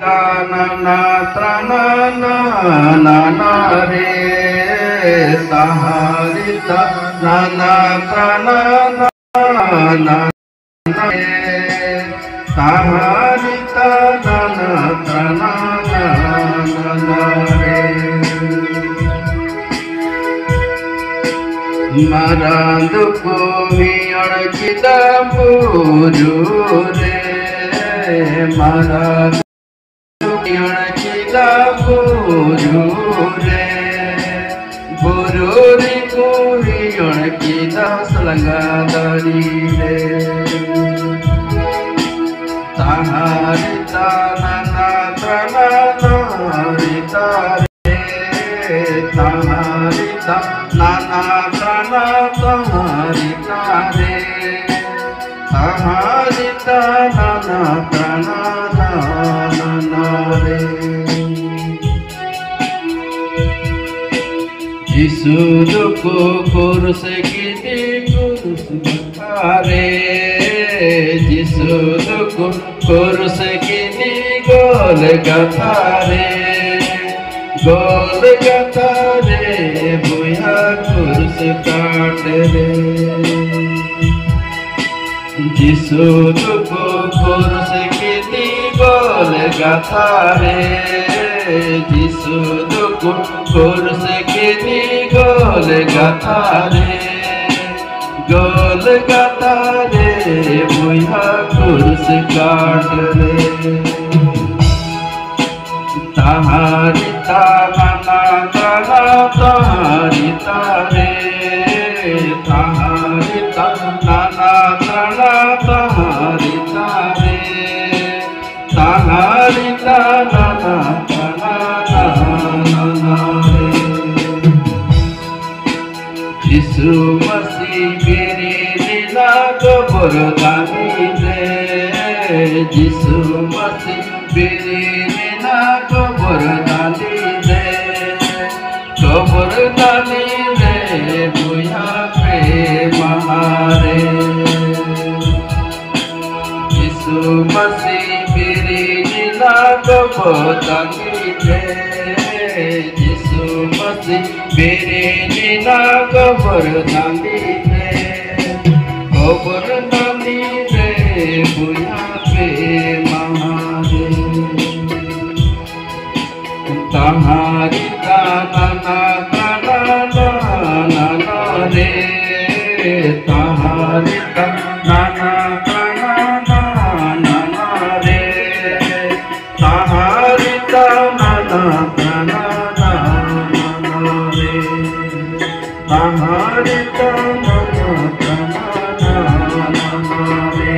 na na tra na na na na re tahari ta na na tra na na na na re tahari ta na na tra na na na re marando comior kita puru re marando Yonachila Burure Bururi Kuri Yonachila Salangadari Taharita Nana Trana Narita Taharita Nana Trana Taharita Taharita Nana Trana Jisu duku kurus kiti kurus bakare Jisu duku kurus kiti gol gathare buya kurus katere Jisu duku kurus kiti gol gathare Jisu duku kurus kiti gol gathare buya kurus katere taharita nana trana taharita re taharita nana trana taharita re taharita nana Jisu Masih biri lila keberdani re Jisu Masih biri lila keberdani re buya premahare Jisu Masih biri lila keberdani re Jisu Masih biri lila keberdani re buya premahare taharita nana trana nana re taharita nana trana nana re taharita nana trana taharita nana trana re